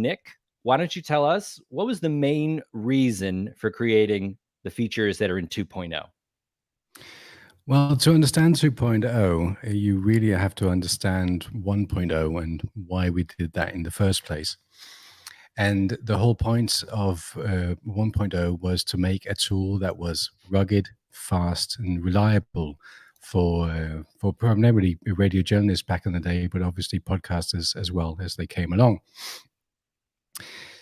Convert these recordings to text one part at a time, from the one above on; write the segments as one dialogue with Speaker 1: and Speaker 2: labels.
Speaker 1: Nick, why don't you tell us what was the main reason for creating the features that are in 2.0?
Speaker 2: Well, to understand 2.0, you really have to understand 1.0 and why we did that in the first place. And the whole point of 1.0 was to make a tool that was rugged, fast, and reliable for primarily radio journalists back in the day, but obviously podcasters as well as they came along.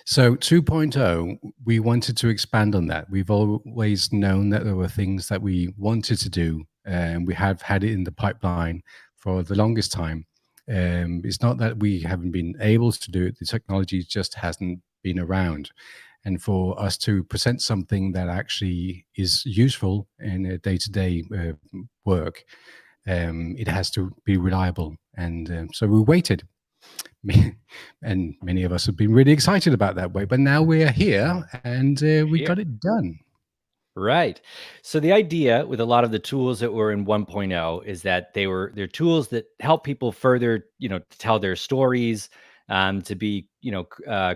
Speaker 2: So 2.0, we wanted to expand on that. We've always known that there were things that we wanted to do, and we have had it in the pipeline for the longest time. It's not that we haven't been able to do it, the technology just hasn't been around. And for us to present something that actually is useful in a day-to-day work, it has to be reliable. And so we waited. And many of us have been really excited about that way. But now we're here and we got it done.
Speaker 1: Right. So the idea with a lot of the tools that were in 1.0 is that they're tools that help people further, to tell their stories, to be,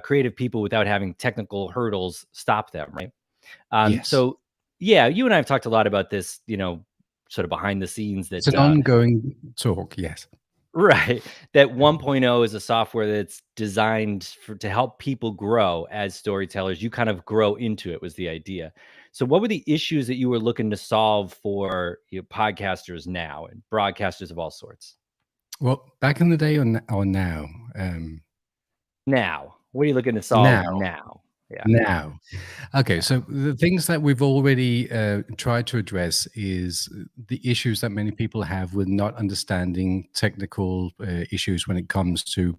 Speaker 1: creative people without having technical hurdles stop them, right?
Speaker 2: Yes.
Speaker 1: So, yeah, you and I have talked a lot about this, sort of behind the scenes. That
Speaker 2: it's an ongoing talk, yes.
Speaker 1: Right. That 1.0 is a software that's designed to help people grow as storytellers. You kind of grow into it was the idea. So what were the issues that you were looking to solve for podcasters now and broadcasters of all sorts?
Speaker 2: Well, back in the day or now?
Speaker 1: Now. What are you looking to solve now?
Speaker 2: Yeah. Now. Okay, so the things that we've already tried to address is the issues that many people have with not understanding technical issues when it comes to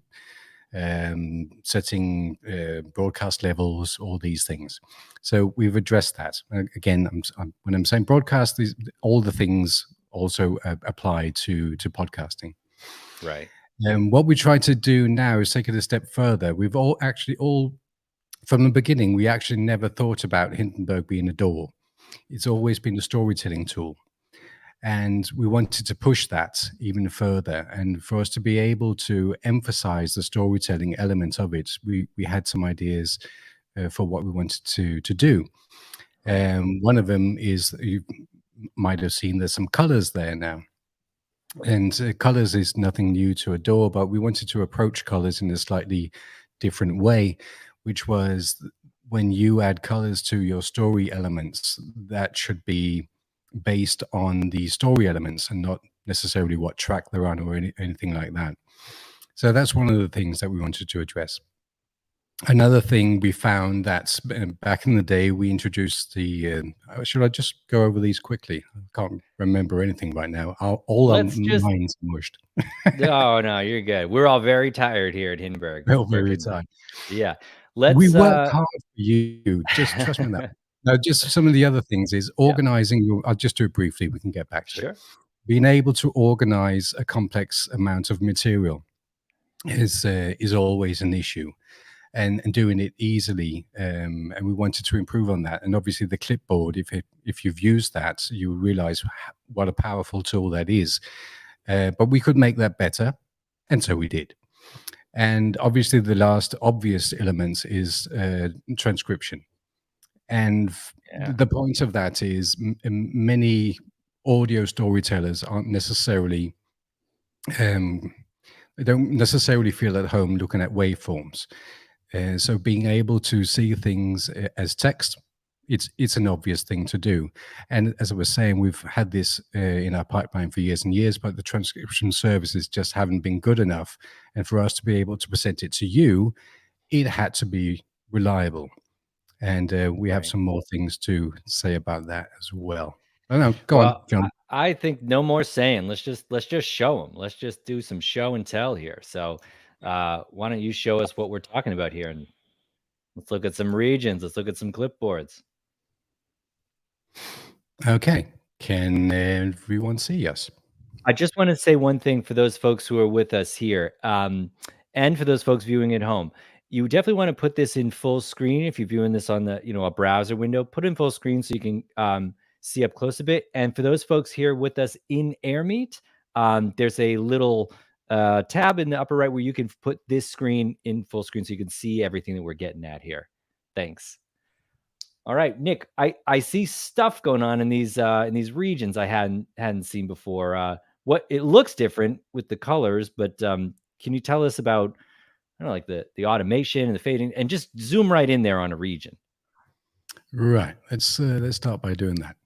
Speaker 2: setting broadcast levels, all these things. So we've addressed that. Again, when I'm saying broadcast, all the things also apply to podcasting.
Speaker 1: Right.
Speaker 2: And what we try to do now is take it a step further. We've all from the beginning, we actually never thought about Hindenburg being a door. It's always been a storytelling tool. And we wanted to push that even further. And for us to be able to emphasize the storytelling element of it, we had some ideas for what we wanted to do. One of them is, you might have seen, there's some colors there now. And colors is nothing new to Adore, but we wanted to approach colors in a slightly different way, which was when you add colors to your story elements, that should be based on the story elements and not necessarily what track they're on or anything like that. So that's one of the things that we wanted to address. Another thing we found that back in the day, we introduced the, should I just go over these quickly? I can't remember anything right now. All our minds mushed.
Speaker 1: No, you're good. We're all very tired here at Hindenburg.
Speaker 2: We're all very tired.
Speaker 1: Yeah.
Speaker 2: We work hard for you. Just trust me on that. Now, just some of the other things is organizing I'll just do it briefly. We can get back to it. Being able to organize a complex amount of material is always an issue. And doing it easily, and we wanted to improve on that. And obviously the Clipboard, if you've used that, you realize what a powerful tool that is. But we could make that better, and so we did. And obviously the last obvious element is transcription. And the point of that is many audio storytellers aren't necessarily, they don't necessarily feel at home looking at waveforms. So being able to see things as text, it's an obvious thing to do. And as I was saying, we've had this in our pipeline for years and years, but the transcription services just haven't been good enough. And for us to be able to present it to you, it had to be reliable. And we have some more things to say about that as well. I don't know. Go on, John.
Speaker 1: I think no more saying. Let's just show them. Let's just do some show and tell here. So why don't you show us what we're talking about here, and let's look at some regions. Let's look at some clipboards.
Speaker 2: Okay. Can everyone see us?
Speaker 1: I just want to say one thing for those folks who are with us here, and for those folks viewing at home. You definitely want to put this in full screen. If you're viewing this on the, a browser window, put it in full screen so you can see up close a bit. And for those folks here with us in AirMeet, there's a little tab in the upper right where you can put this screen in full screen so you can see everything that we're getting at here. Thanks. All right, Nick, I see stuff going on in these regions I hadn't seen before. What it looks different with the colors, but can you tell us about, I don't know, like the automation and the fading, and just zoom right in there on a region?
Speaker 2: Right. Let's start by doing that.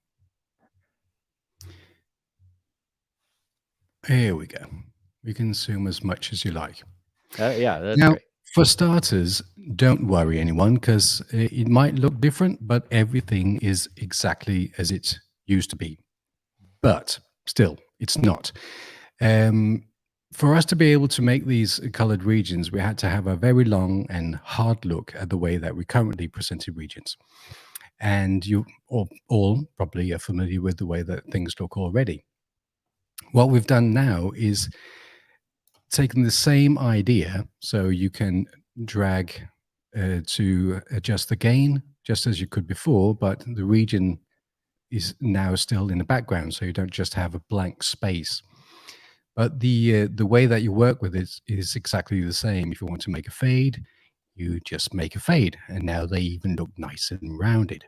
Speaker 2: Here we go. We can zoom as much as you like.
Speaker 1: Yeah, that's
Speaker 2: Now,
Speaker 1: great.
Speaker 2: for starters, don't worry anyone, because it might look different, but everything is exactly as it used to be. But still, it's not. For us to be able to make these colored regions, we had to have a very long and hard look at the way that we currently presented regions. And you all probably are familiar with the way that things look already. What we've done now is taken the same idea, so you can drag to adjust the gain just as you could before, but the region is now still in the background, so you don't just have a blank space. But the way that you work with it is exactly the same. If you want to make a fade, you just make a fade, and now they even look nice and rounded.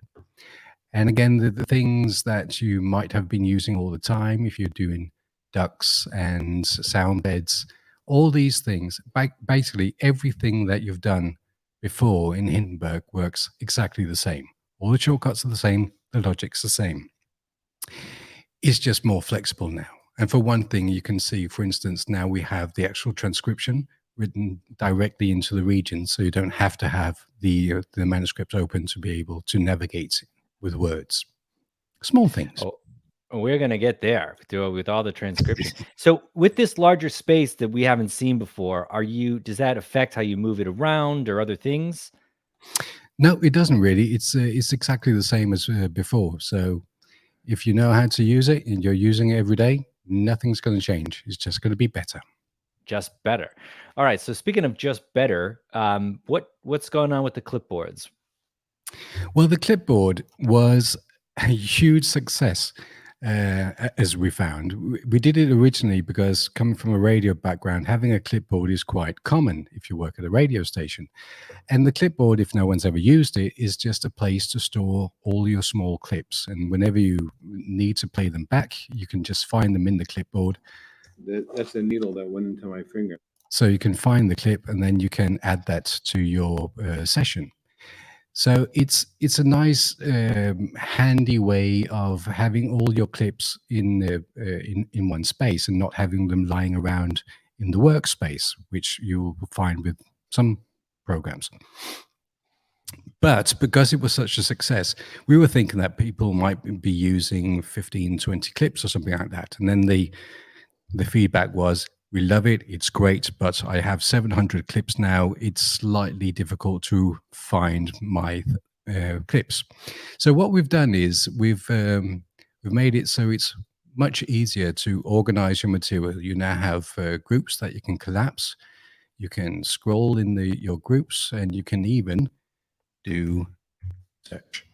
Speaker 2: And again, the things that you might have been using all the time, if you're doing ducks and sound beds, all these things, basically everything that you've done before in Hindenburg works exactly the same. All the shortcuts are the same, the logic's the same. It's just more flexible now. And for one thing, you can see, for instance, now we have the actual transcription written directly into the region, so you don't have to have the manuscript open to be able to navigate with words. Small things.
Speaker 1: Oh, we're gonna get there with all the transcription. So with this larger space that we haven't seen before, does that affect how you move it around or other things?
Speaker 2: No, it doesn't really. It's exactly the same as before. So if you know how to use it and you're using it every day, nothing's going to change. It's just going to be better.
Speaker 1: Just better. All right. So speaking of just better, what's going on with the clipboards?
Speaker 2: Well, the clipboard was a huge success, as we found. We did it originally because, coming from a radio background, having a clipboard is quite common if you work at a radio station. And the clipboard, if no one's ever used it, is just a place to store all your small clips. And whenever you need to play them back, you can just find them in the clipboard.
Speaker 3: That's the needle that went into my finger.
Speaker 2: So you can find the clip and then you can add that to your session. So it's a nice, handy way of having all your clips in one space and not having them lying around in the workspace, which you will find with some programs. But because it was such a success, we were thinking that people might be using 15, 20 clips or something like that. And then the feedback was, we love it, it's great, but I have 700 clips now. It's slightly difficult to find my clips. So what we've done is we've made it so it's much easier to organize your material. You now have groups that you can collapse. You can scroll in your groups, and you can even do search.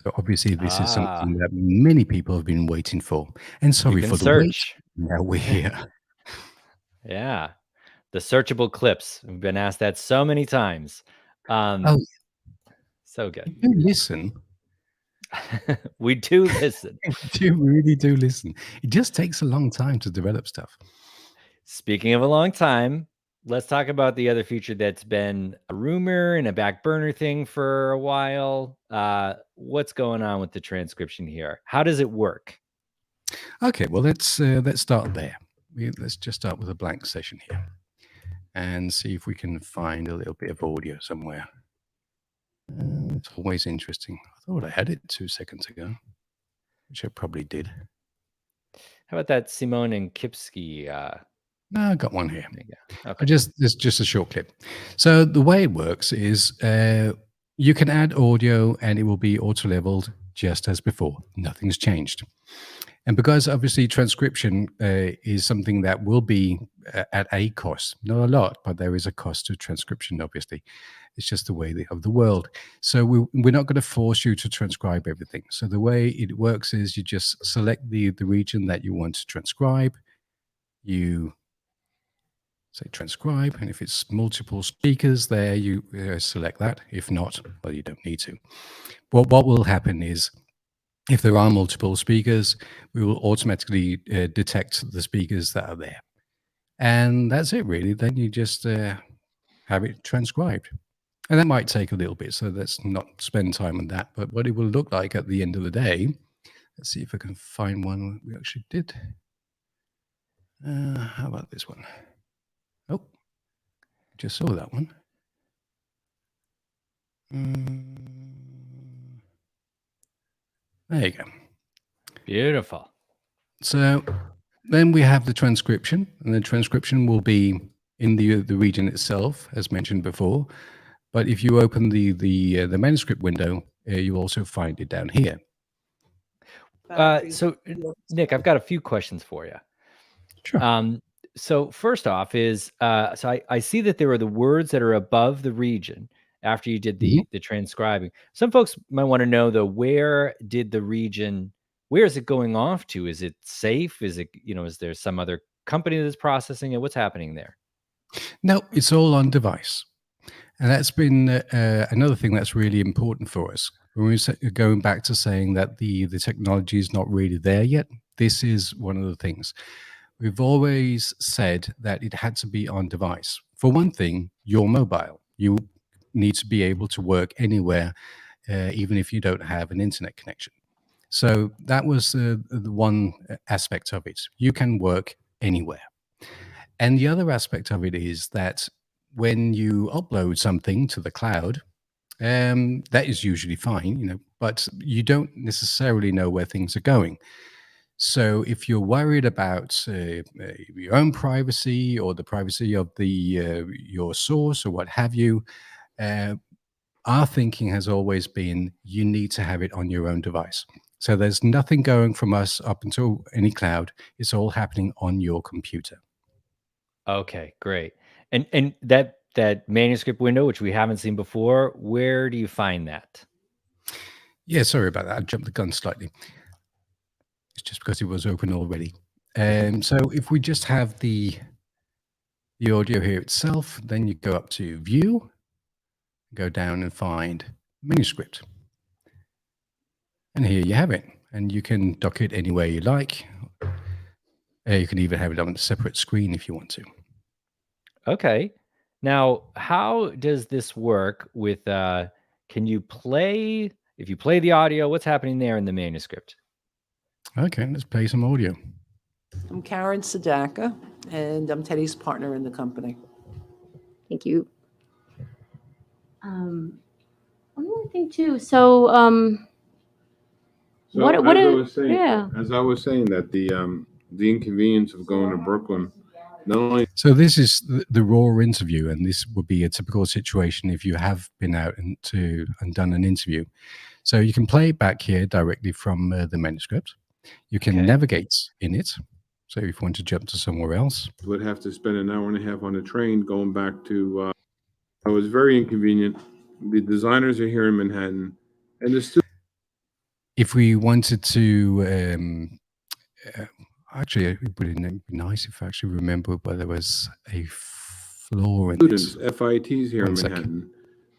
Speaker 2: So obviously this is something that many people have been waiting for. And sorry for the wait. Now we're here.
Speaker 1: Yeah. The searchable clips. We've been asked that so many times.
Speaker 2: Oh,
Speaker 1: so good.
Speaker 2: You listen.
Speaker 1: We do listen.
Speaker 2: We really do listen. It just takes a long time to develop stuff.
Speaker 1: Speaking of a long time, let's talk about the other feature that's been a rumor and a back burner thing for a while. What's going on with the transcription here? How does it work?
Speaker 2: Okay, well, let's start there. Let's just start with a blank session here and see if we can find a little bit of audio somewhere. It's always interesting. I thought I had it 2 seconds ago, which I probably did.
Speaker 1: How about that Simone and Kipsky?
Speaker 2: No, I got one here.
Speaker 1: Okay.
Speaker 2: It's just a short clip. So the way it works is you can add audio and it will be auto-leveled just as before. Nothing's changed. And because obviously transcription is something that will be at a cost, not a lot, but there is a cost to transcription, obviously. It's just the way of the world. So we're not going to force you to transcribe everything. So the way it works is you just select the region that you want to transcribe. You say transcribe, and if it's multiple speakers there, you select that. If not, well, you don't need to. What will happen is, if there are multiple speakers, we will automatically detect the speakers that are there. And that's it, really. Then you just have it transcribed. And that might take a little bit, so let's not spend time on that. But what it will look like at the end of the day, let's see if I can find one we actually did. How about this one? Oh, just saw that one. There you go.
Speaker 1: Beautiful.
Speaker 2: So then we have the transcription, and the transcription will be in the region itself, as mentioned before. But if you open the manuscript window, you also find it down here.
Speaker 1: So, Nick, I've got a few questions for you.
Speaker 2: Sure.
Speaker 1: So first off is, so I see that there are the words that are above the region after you did the transcribing. Some folks might want to know, though, where is it going off to? Is it safe? Is it, is there some other company that's processing it? What's happening there?
Speaker 2: No, it's all on device. And that's been another thing that's really important for us. When we're going back to saying that the technology is not really there yet, this is one of the things. We've always said that it had to be on device. For one thing, you're mobile. You need to be able to work anywhere, even if you don't have an internet connection. So that was the one aspect of it. You can work anywhere. And the other aspect of it is that when you upload something to the cloud, that is usually fine, but you don't necessarily know where things are going. So if you're worried about your own privacy or the privacy of your source or what have you, our thinking has always been you need to have it on your own device. So there's nothing going from us up until any cloud. It's all happening on your computer.
Speaker 1: Okay, great. And that manuscript window, which we haven't seen before, where do you find that?
Speaker 2: Yeah, sorry about that. I jumped the gun slightly. It's just because it was open already. So if we just have the audio here itself, then you go up to View, go down and find Manuscript. And here you have it. And you can dock it anywhere you like. You can even have it on a separate screen if you want to.
Speaker 1: Okay. Now, how does this work with, if you play the audio, what's happening there in the manuscript?
Speaker 2: Okay, let's play some audio.
Speaker 4: I'm Karen Sadaka, and I'm Teddy's partner in the company.
Speaker 5: Thank you. One more thing too. So,
Speaker 3: As I was saying that the inconvenience of going to Brooklyn, not only.
Speaker 2: So this is the raw interview, and this would be a typical situation if you have been out and done an interview. So you can play it back here directly from the manuscript. You can navigate in it. So if you want to jump to somewhere else.
Speaker 3: Would have to spend an hour and a half on a train going back to, it was very inconvenient. The designers are here in Manhattan, and the students.
Speaker 2: If we wanted to, actually, it would be nice if I actually remember where there was a floor in
Speaker 3: Students,
Speaker 2: this.
Speaker 3: FITs here in Manhattan.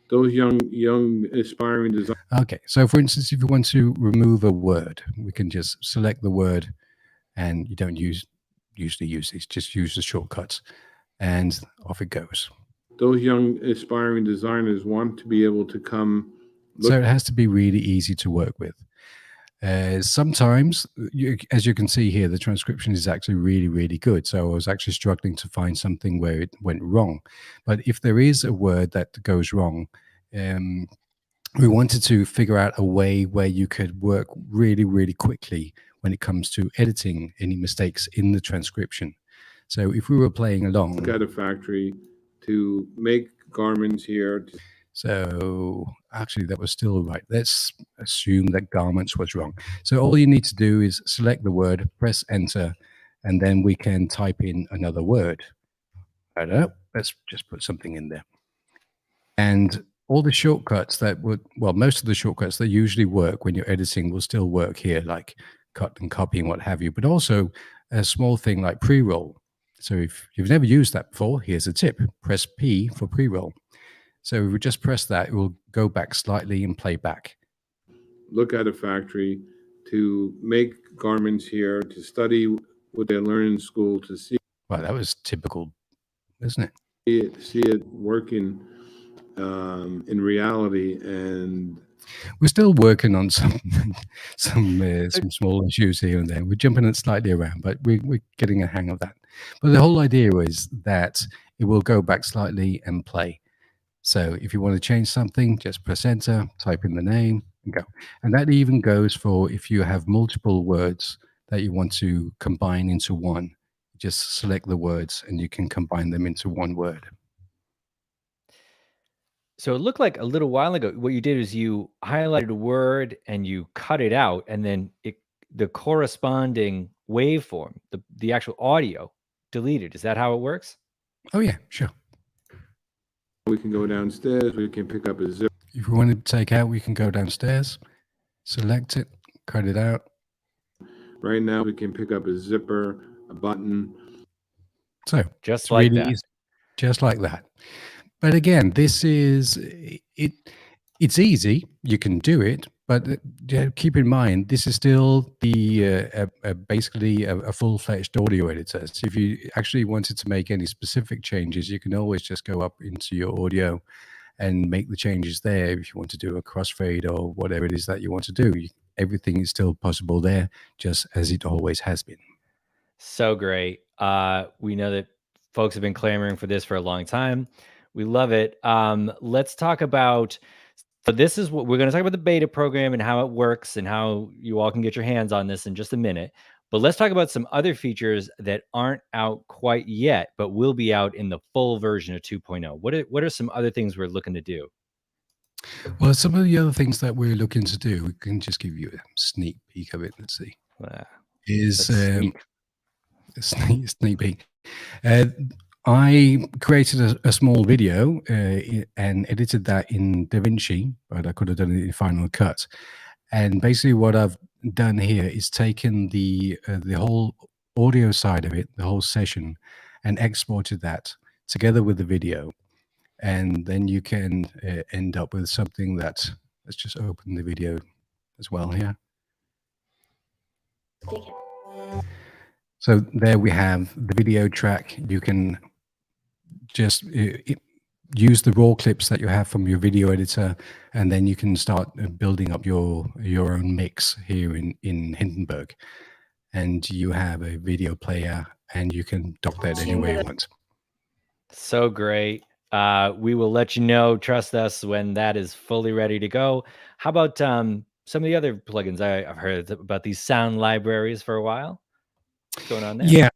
Speaker 3: Those young aspiring designers.
Speaker 2: Okay, so for instance, if you want to remove a word, we can just select the word, and you don't usually use these, just use the shortcuts, and off it goes.
Speaker 3: Those young aspiring designers want to be able to come.
Speaker 2: So it has to be really easy to work with. Sometimes, as you can see here, the transcription is actually really, really good. So I was actually struggling to find something where it went wrong. But if there is a word that goes wrong, we wanted to figure out a way where you could work really, really quickly when it comes to editing any mistakes in the transcription. So if we were playing along.
Speaker 3: Got a factory to make garments here.
Speaker 2: So actually that was still right. Let's assume that garments was wrong. So all you need to do is select the word, press enter, and then we can type in another word. I don't know, let's just put something in there. And all the shortcuts most of the shortcuts that usually work when you're editing will still work here, like cut and copy and what have you, but also a small thing like pre-roll. So if you've never used that before, here's a tip. Press P for pre-roll. So if we just press that, it will go back slightly and play back.
Speaker 3: Look at a factory, to make garments here, to study what they learn in school, to see
Speaker 2: Well, that was typical, isn't it?
Speaker 3: see it working in reality. And
Speaker 2: We're still working on some some small issues here and there. We're jumping it slightly around, but we're getting a hang of that. But the whole idea is that it will go back slightly and play. So if you want to change something, just press enter, type in the name, and go. And that even goes for if you have multiple words that you want to combine into one. Just select the words and you can combine them into one word.
Speaker 1: So it looked like a little while ago, what you did is you highlighted a word and you cut it out, and then the corresponding waveform, the actual audio, deleted. Is that how it works?
Speaker 2: Oh yeah, sure.
Speaker 3: we can go downstairs, we can pick up a zip.
Speaker 2: If we want to take out, we can go downstairs, select it, cut it out.
Speaker 3: Right now, we can pick up a zipper, a button.
Speaker 2: So
Speaker 1: Just
Speaker 2: it's
Speaker 1: like
Speaker 2: really
Speaker 1: that.
Speaker 2: easy, just like that. But again, this is it. It's easy. You can do it, but keep in mind this is still the basically a full-fledged audio editor. So if you actually wanted to make any specific changes, you can always just go up into your audio and make the changes there. If you want to do a crossfade or whatever it is that you want to do, everything is still possible there, just as it always has been.
Speaker 1: So great. We know that folks have been clamoring for this for a long time. We love it. Let's talk about, so this is what we're going to talk about, the beta program and how it works and how you all can get your hands on this in just a minute. But let's talk about some other features that aren't out quite yet, but will be out in the full version of 2.0. What are some other things we're looking to do?
Speaker 2: Well, some of the other things that we're looking to do, we can just give you a sneak peek of it. Let's see. Is sneak peek. I created a small video and edited that in DaVinci, but I could have done it in Final Cut. And basically what I've done here is taken the whole audio side of it, the whole session, and exported that together with the video. And then you can end up with something that, let's just open the video as well here. So there we have the video track. You can just use the raw clips that you have from your video editor, and then you can start building up your own mix here in Hindenburg. And you have a video player, and you can dock that any way you want.
Speaker 1: So great. We will let you know, trust us, when that is fully ready to go. How about some of the other plugins? I've heard about these sound libraries for a while. What's going on there?
Speaker 2: Yeah.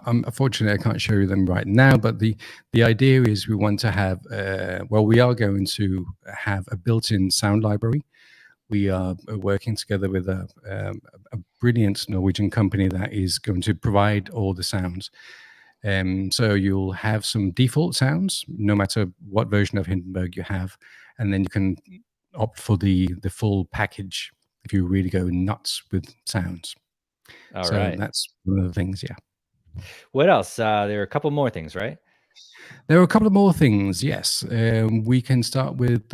Speaker 2: Unfortunately, I can't show you them right now, but the idea is we want to have, we are going to have a built-in sound library. We are working together with a brilliant Norwegian company that is going to provide all the sounds. So you'll have some default sounds, no matter what version of Hindenburg you have, and then you can opt for the full package if you really go nuts with sounds.
Speaker 1: All
Speaker 2: so
Speaker 1: right.
Speaker 2: That's one of the things, yeah.
Speaker 1: What else? There are a couple more things, right?
Speaker 2: There are a couple of more things, yes. We can start with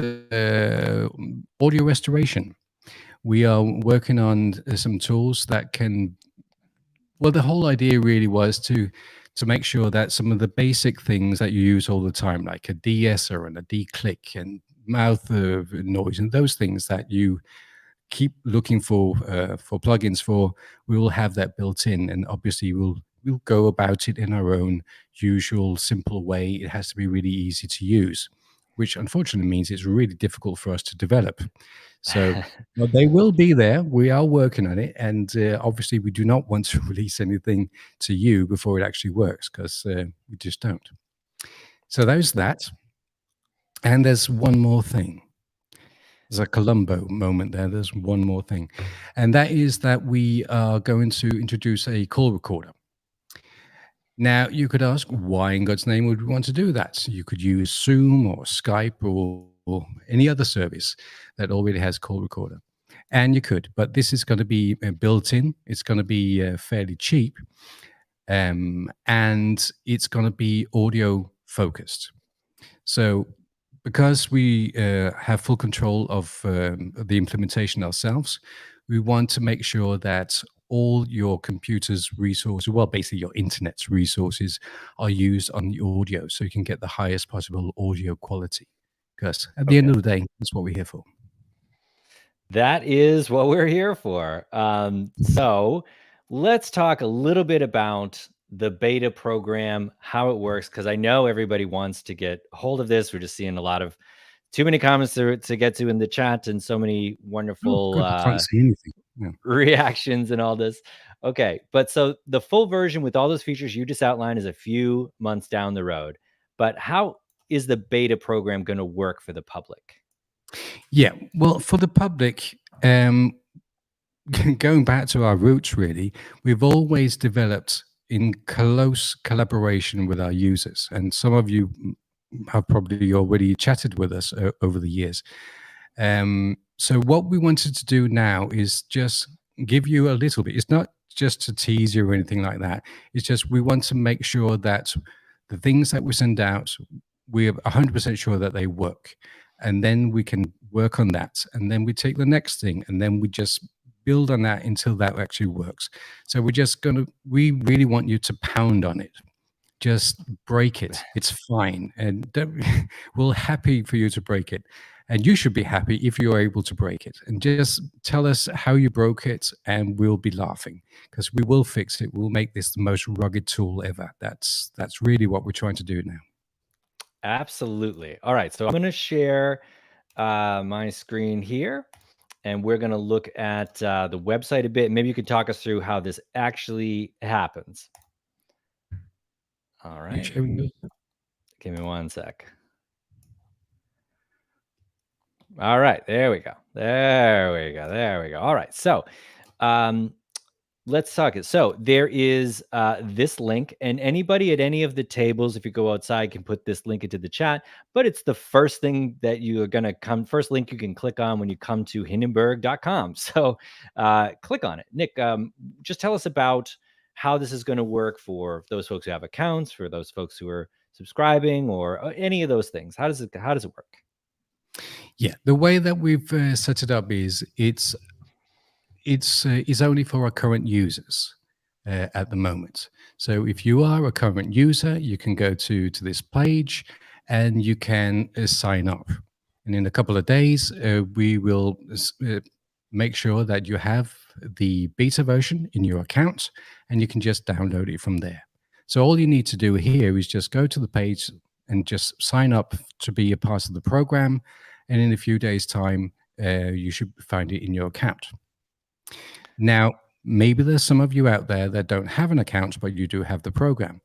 Speaker 2: audio restoration. We are working on some tools that can, well, the whole idea really was to make sure that some of the basic things that you use all the time, like a de-esser and a de-click and mouth noise and those things that you keep looking for plugins for, we will have that built in, and obviously we'll go about it in our own usual simple way. It has to be really easy to use, which unfortunately means it's really difficult for us to develop. So well, they will be there. We are working on it, and obviously we do not want to release anything to you before it actually works, because we just don't. So there's that. And there's one more thing. There's a Columbo moment there. There's one more thing. And that is that we are going to introduce a call recorder. Now, you could ask, why in God's name would we want to do that? You could use Zoom or Skype or any other service that already has call recorder. And you could, but this is going to be built in. It's going to be fairly cheap. and it's going to be audio focused. So because we have full control of the implementation ourselves, we want to make sure that all your computer's resources, well, basically your internet's resources, are used on the audio so you can get the highest possible audio quality. Because at the end of the day, that's what we're here for.
Speaker 1: That is what we're here for. So let's talk a little bit about the beta program, how it works, because I know everybody wants to get a hold of this. We're just seeing a lot of too many comments to get to in the chat and so many
Speaker 2: Oh,
Speaker 1: wonderful
Speaker 2: good. I can't see anything. Yeah.
Speaker 1: reactions and all this. Okay, but so the full version with all those features you just outlined is a few months down the road. But how is the beta program going to work for the public?
Speaker 2: Yeah, well, for the public, going back to our roots, really, we've always developed in close collaboration with our users. And some of you have probably already chatted with us over the years. So what we wanted to do now is just give you a little bit. It's not just to tease you or anything like that. It's just we want to make sure that the things that we send out, we're 100% sure that they work. And then we can work on that. And then we take the next thing, and then we just build on that until that actually works. So we really want you to pound on it. Just break it. It's fine. And we're happy for you to break it. And you should be happy if you're able to break it. And just tell us how you broke it, and we'll be laughing, because we will fix it. We'll make this the most rugged tool ever. That's really what we're trying to do now.
Speaker 1: Absolutely. All right. So I'm going to share my screen here, and we're going to look at the website a bit. Maybe you could talk us through how this actually happens. All right. Give me one sec. All right. There we go. All right. So let's talk it. So there is this link, and anybody at any of the tables, if you go outside, can put this link into the chat. But it's the first thing that you are going to first link you can click on when you come to Hindenburg.com. So click on it. Nick, just tell us about how this is going to work for those folks who have accounts, for those folks who are subscribing, or any of those things. How does it work?
Speaker 2: Yeah, the way that we've set it up is it's only for our current users at the moment. So if you are a current user, you can go to this page and you can sign up. And in a couple of days, we will make sure that you have the beta version in your account, and you can just download it from there. So all you need to do here is just go to the page and just sign up to be a part of the program. And in a few days' time, you should find it in your account. Now, maybe there's some of you out there that don't have an account, but you do have the program.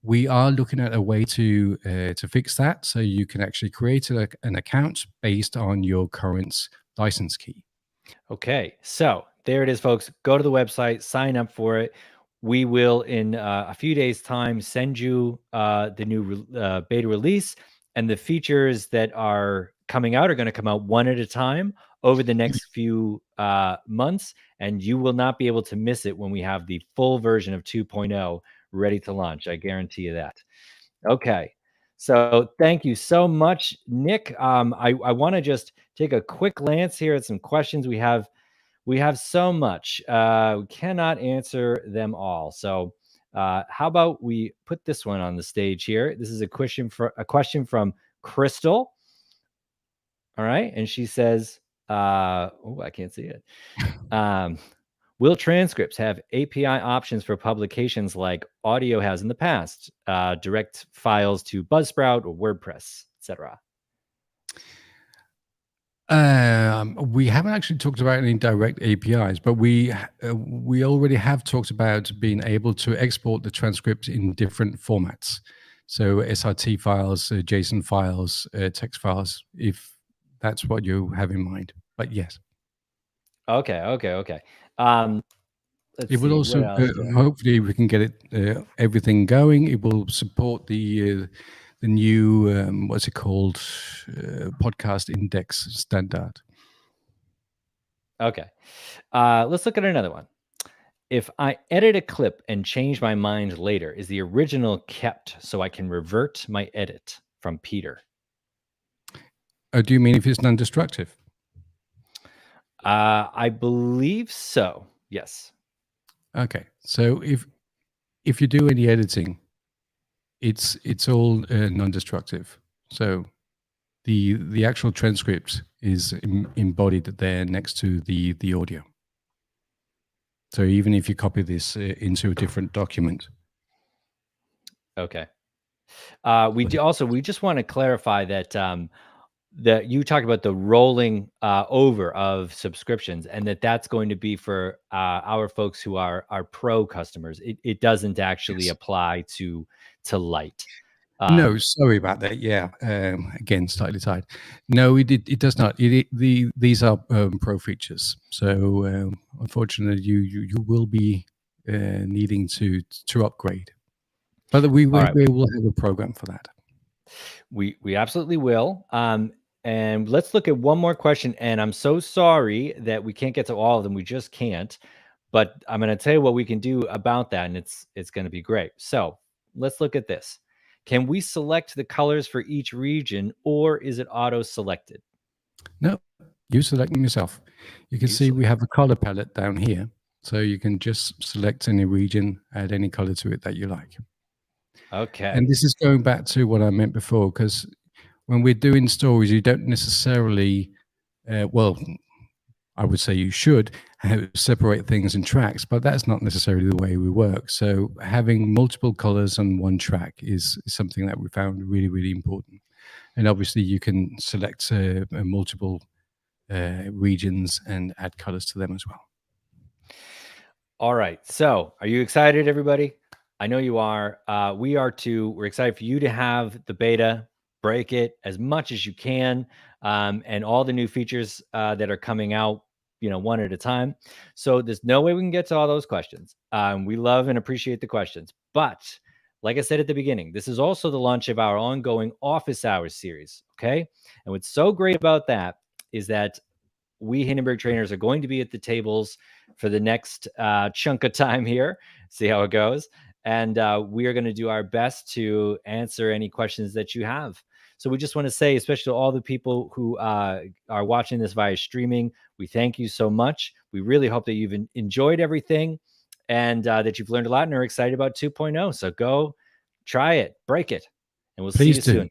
Speaker 2: We are looking at a way to fix that, so you can actually create an account based on your current license key.
Speaker 1: Okay, so there it is, folks. Go to the website, sign up for it. We will, in a few days' time, send you the new beta release, and the features that are coming out are going to come out one at a time over the next few months, and you will not be able to miss it when we have the full version of 2.0 ready to launch. I guarantee you that. Okay, so thank you so much, Nick. I want to just take a quick glance here at some questions we have. We have so much. We cannot answer them all. So how about we put this one on the stage here? This is a question from Crystal. All right. And she says, I can't see it. Will transcripts have API options for publications like audio has in the past? Direct files to Buzzsprout or WordPress, etc.
Speaker 2: We haven't actually talked about any direct APIs, but we already have talked about being able to export the transcript in different formats. So SRT files, JSON files, text files, if that's what you have in mind. But yes.
Speaker 1: Okay.
Speaker 2: It will also hopefully we can get it everything going. It will support the new what's it called, podcast index standard.
Speaker 1: Okay, let's look at another one. If I edit a clip and change my mind later, is the original kept so I can revert my edit? From Peter.
Speaker 2: Oh, do you mean if it's non-destructive?
Speaker 1: I believe so. Yes.
Speaker 2: Okay, so if you do any editing, it's all non-destructive. So the actual transcript is embodied there next to the audio. So even if you copy this into a different document.
Speaker 1: Okay. We just want to clarify that that you talked about the rolling over of subscriptions, and that's going to be for our folks who are pro customers. It doesn't actually
Speaker 2: Yes.
Speaker 1: apply to Lite.
Speaker 2: No, sorry about that. Yeah, again, slightly tight. No, it does not. These are pro features. So unfortunately, you will be needing to upgrade. But we
Speaker 1: All right.
Speaker 2: will have a program for that.
Speaker 1: We absolutely will. And let's look at one more question. And I'm so sorry that we can't get to all of them. We just can't. But I'm going to tell you what we can do about that, and it's going to be great. So let's look at this. Can we select the colors for each region, or is it auto-selected?
Speaker 2: No, you select them yourself. You can see we have a color palette down here. So you can just select any region, add any color to it that you like.
Speaker 1: Okay.
Speaker 2: And this is going back to what I meant before, because when we're doing stories, you don't necessarily, well, I would say you should separate things in tracks, but that's not necessarily the way we work. So having multiple colors on one track is something that we found really, really important. And obviously you can select multiple regions and add colors to them as well.
Speaker 1: All right. So are you excited, everybody? I know you are. We are too. We're excited for you to have the beta, break it as much as you can, and all the new features that are coming out, one at a time. So there's no way we can get to all those questions. We love and appreciate the questions. But like I said at the beginning, this is also the launch of our ongoing Office Hours series. Okay. And what's so great about that is that we Hindenburg trainers are going to be at the tables for the next chunk of time here, see how it goes. And we are going to do our best to answer any questions that you have. So we just want to say, especially to all the people who are watching this via streaming, we thank you so much. We really hope that you've enjoyed everything and that you've learned a lot and are excited about 2.0. So go try it, break it, and we'll see you soon.